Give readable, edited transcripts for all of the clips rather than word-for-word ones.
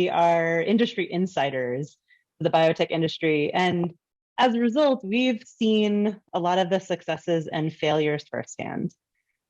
we are industry insiders for the biotech industry. And as a result, we've seen a lot of the successes and failures firsthand.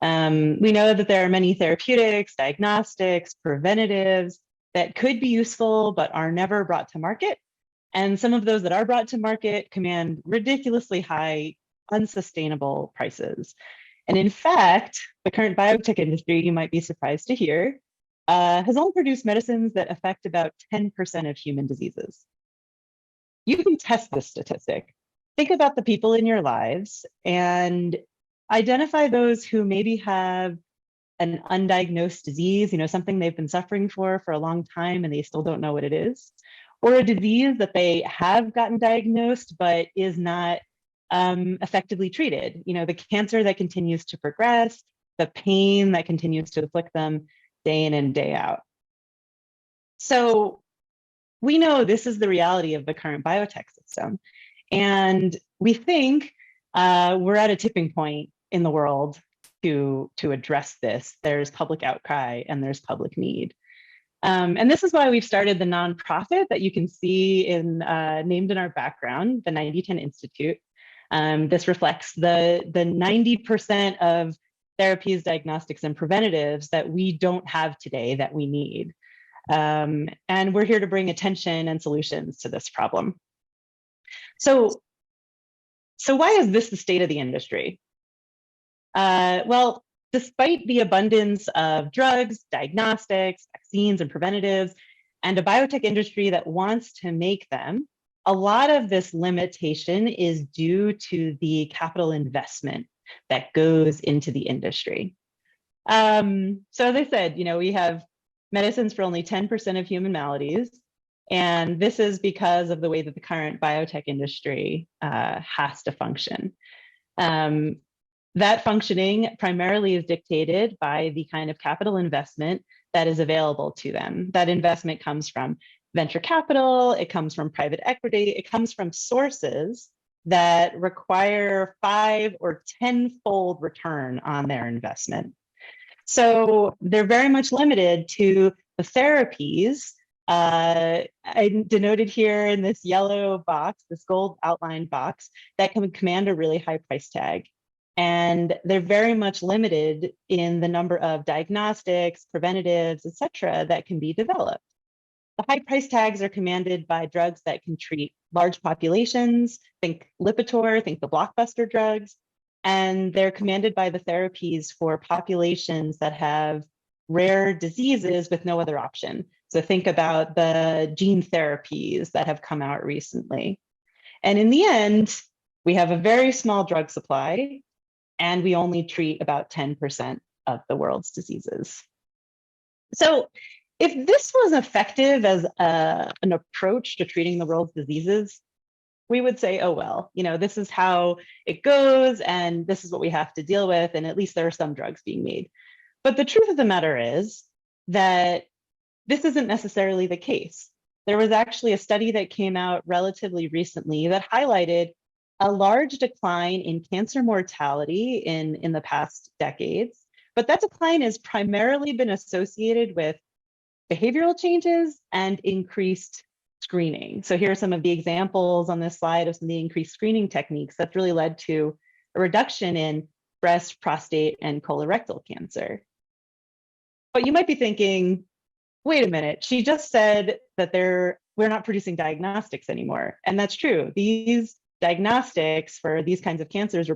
We know that there are many therapeutics, diagnostics, preventatives that could be useful but are never brought to market. And some of those that are brought to market command ridiculously high, unsustainable prices. And in fact, the current biotech industry, you might be surprised to hear, has only produced medicines that affect about 10% of human diseases. You can test this statistic. Think about the people in your lives and identify those who maybe have an undiagnosed disease, something they've been suffering for a long time and they still don't know what it is, or a disease that they have gotten diagnosed but is not effectively treated. The cancer that continues to progress, the pain that continues to afflict them day in and day out. So we know this is the reality of the current biotech system. And we think we're at a tipping point in the world to address this. There's public outcry and there's public need. And this is why we've started the nonprofit that you can see named in our background, the 9010 Institute. This reflects the 90% of therapies, diagnostics, and preventatives that we don't have today that we need. And we're here to bring attention and solutions to this problem. So why is this the state of the industry? Well, despite the abundance of drugs, diagnostics, vaccines, and preventatives, and a biotech industry that wants to make them, a lot of this limitation is due to the capital investment that goes into the industry. So as I said, we have medicines for only 10% of human maladies, and this is because of the way that the current biotech industry has to function. That functioning primarily is dictated by the kind of capital investment that is available to them. That investment comes from venture capital, it comes from private equity, it comes from sources that require 5 or 10-fold return on their investment. So they're very much limited to the therapies I denoted here in this yellow box, this gold outlined box, that can command a really high price tag. And they're very much limited in the number of diagnostics, preventatives, et cetera, that can be developed. The high price tags are commanded by drugs that can treat large populations, think Lipitor, think the blockbuster drugs, and they're commanded by the therapies for populations that have rare diseases with no other option. So think about the gene therapies that have come out recently. And in the end, we have a very small drug supply, and we only treat about 10% of the world's diseases. So if this was effective as an approach to treating the world's diseases, we would say, oh, well, this is how it goes, and this is what we have to deal with, and at least there are some drugs being made. But the truth of the matter is that this isn't necessarily the case. There was actually a study that came out relatively recently that highlighted a large decline in cancer mortality in the past decades, but that decline has primarily been associated with behavioral changes and increased screening. So here are some of the examples on this slide of some of the increased screening techniques that's really led to a reduction in breast, prostate, and colorectal cancer. But you might be thinking, wait a minute, she just said that we're not producing diagnostics anymore. And that's true. These diagnostics for these kinds of cancers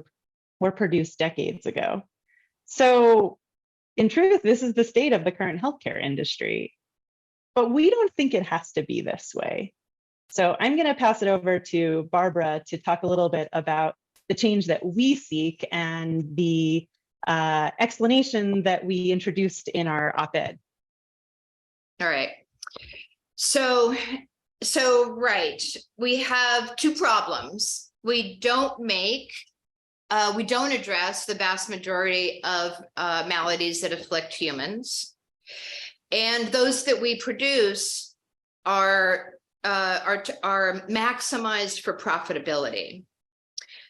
were produced decades ago. So in truth, this is the state of the current healthcare industry. But we don't think it has to be this way. So I'm going to pass it over to Barbara to talk a little bit about the change that we seek and the explanation that we introduced in our op-ed. All right. So right, we have two problems. We don't address the vast majority of maladies that afflict humans. And those that we produce are maximized for profitability.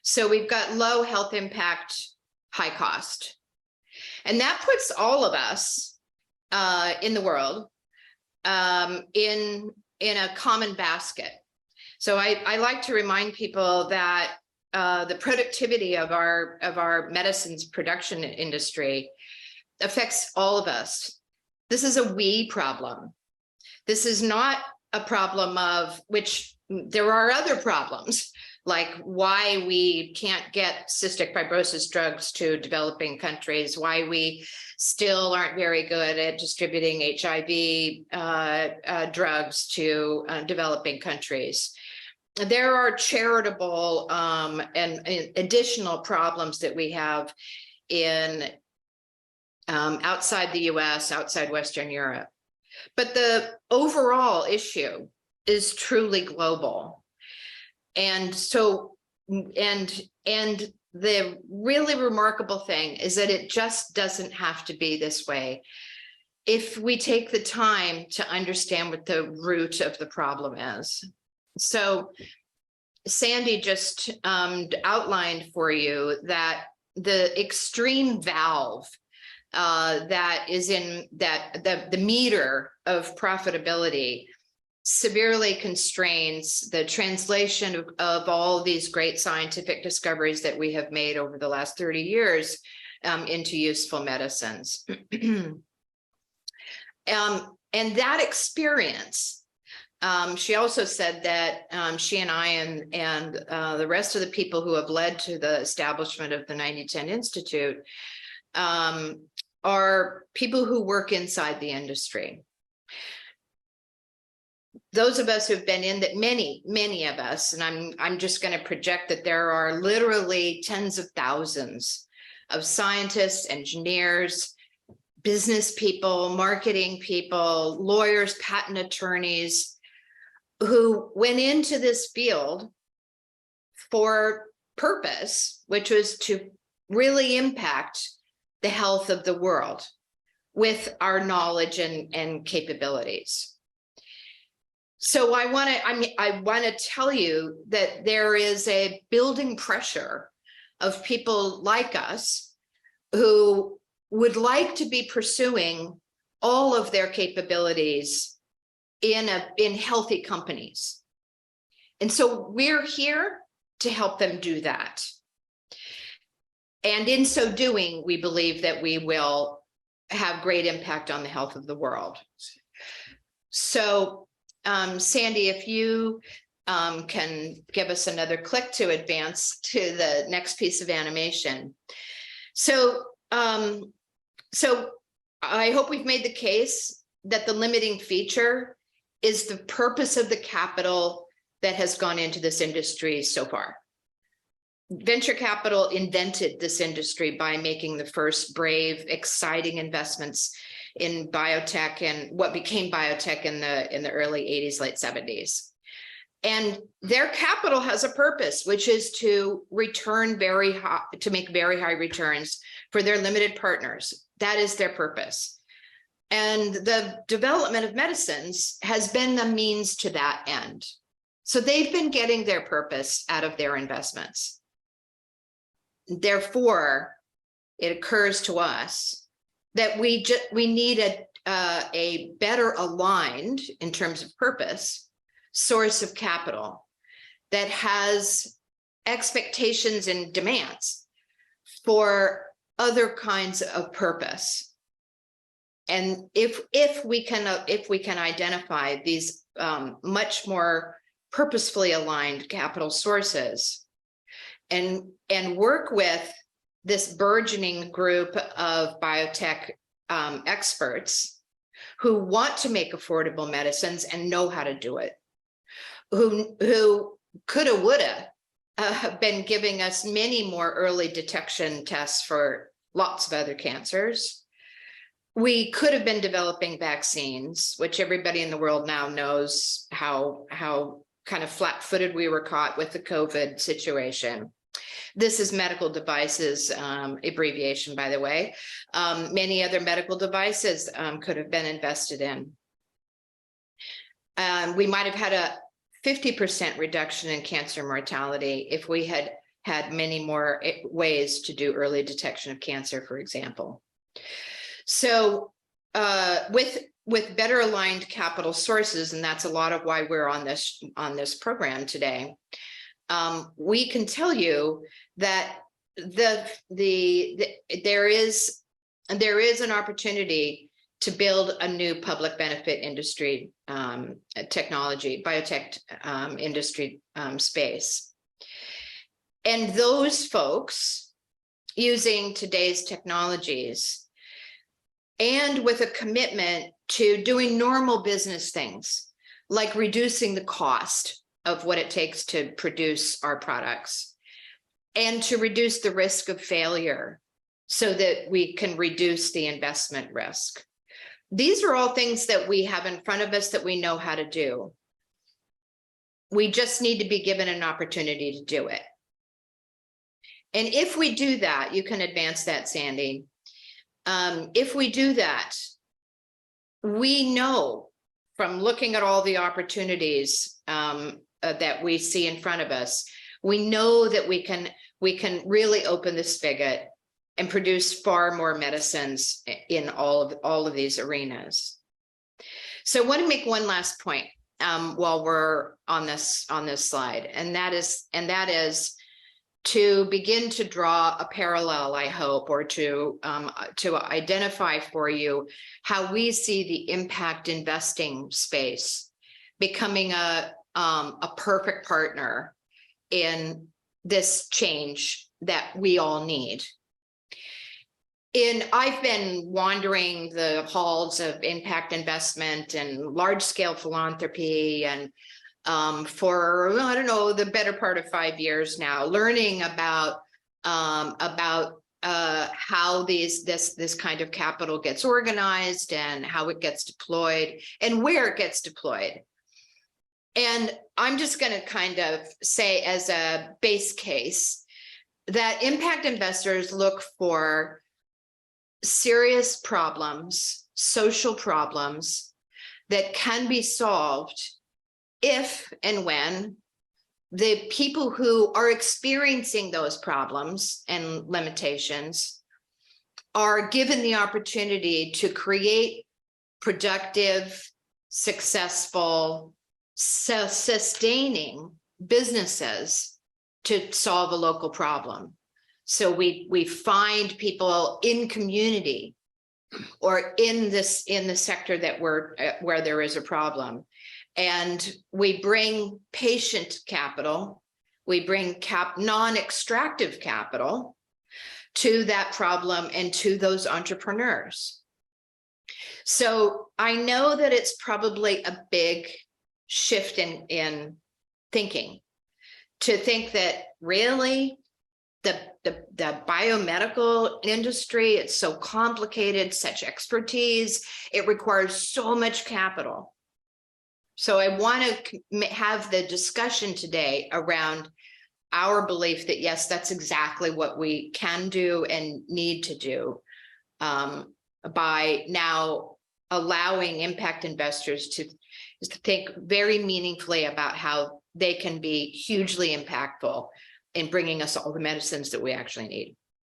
So we've got low health impact, high cost. And that puts all of us in the world in a common basket. So I like to remind people that the productivity of our medicines production industry affects all of us. This is a we problem. This is not a problem of which there are other problems, like why we can't get cystic fibrosis drugs to developing countries, why we still aren't very good at distributing HIV drugs to developing countries. There are charitable and additional problems that we have in outside the US, outside Western Europe. But the overall issue is truly global. And so, and the really remarkable thing is that it just doesn't have to be this way if we take the time to understand what the root of the problem is. So Sandy just outlined for you that the extreme valve that is in that the meter of profitability severely constrains the translation of all these great scientific discoveries that we have made over the last 30 years into useful medicines. And that experience, she also said that she and I and the rest of the people who have led to the establishment of the 9010 Institute are people who work inside the industry. Those of us who've been in that, many of us, and I'm just going to project that there are literally tens of thousands of scientists, engineers, business people, marketing people, lawyers, patent attorneys, who went into this field for purpose, which was to really impact the health of the world with our knowledge and capabilities. So I want to tell you that there is a building pressure of people like us who would like to be pursuing all of their capabilities in healthy companies. And so we're here to help them do that. And in so doing, we believe that we will have great impact on the health of the world. So Sandy, if you can give us another click to advance to the next piece of animation. So, so I hope we've made the case that the limiting feature is the purpose of the capital that has gone into this industry so far. Venture capital invented this industry by making the first brave, exciting investments in biotech and what became biotech in the early 80s, late 70s. And their capital has a purpose, which is to return to make very high returns for their limited partners. That is their purpose. And the development of medicines has been the means to that end. So they've been getting their purpose out of their investments. Therefore, it occurs to us that we need a better aligned, in terms of purpose, source of capital that has expectations and demands for other kinds of purpose. And if we can identify these much more purposefully aligned capital sources and work with this burgeoning group of biotech experts who want to make affordable medicines and know how to do it, who coulda, woulda have been giving us many more early detection tests for lots of other cancers. We could have been developing vaccines, which everybody in the world now knows how kind of flat-footed we were caught with the COVID situation. This is medical devices, abbreviation, by the way. Many other medical devices could have been invested in. We might have had a 50% reduction in cancer mortality if we had had many more ways to do early detection of cancer, for example. So with better aligned capital sources, and that's a lot of why we're on this program today. We can tell you that there is an opportunity to build a new public benefit industry, technology, biotech industry space. And those folks using today's technologies and with a commitment to doing normal business things, like reducing the cost of what it takes to produce our products and to reduce the risk of failure so that we can reduce the investment risk. These are all things that we have in front of us that we know how to do. We just need to be given an opportunity to do it. And if we do that, you can advance that, Sandy. If we do that, we know from looking at all the opportunities that we see in front of us, we know that we can really open the spigot and produce far more medicines in all of these arenas. So I want to make one last point while we're on this slide, and that is to begin to draw a parallel, I hope, or to identify for you how we see the impact investing space becoming a perfect partner in this change that we all need. I've been wandering the halls of impact investment and large-scale philanthropy and for, I don't know, the better part of 5 years now, learning about how this kind of capital gets organized and how it gets deployed and where it gets deployed. And I'm just going to kind of say as a base case that impact investors look for serious problems, social problems that can be solved if and when the people who are experiencing those problems and limitations are given the opportunity to create productive, successful, sustaining businesses to solve a local problem. So we find people in community or in the sector that where there is a problem. And we bring patient capital, we bring non-extractive capital to that problem and to those entrepreneurs. So I know that it's probably a big shift in thinking, to think that really the biomedical industry, it's so complicated, such expertise, it requires so much capital. So I want to have the discussion today around our belief that, yes, that's exactly what we can do and need to do by now allowing impact investors to think very meaningfully about how they can be hugely impactful in bringing us all the medicines that we actually need.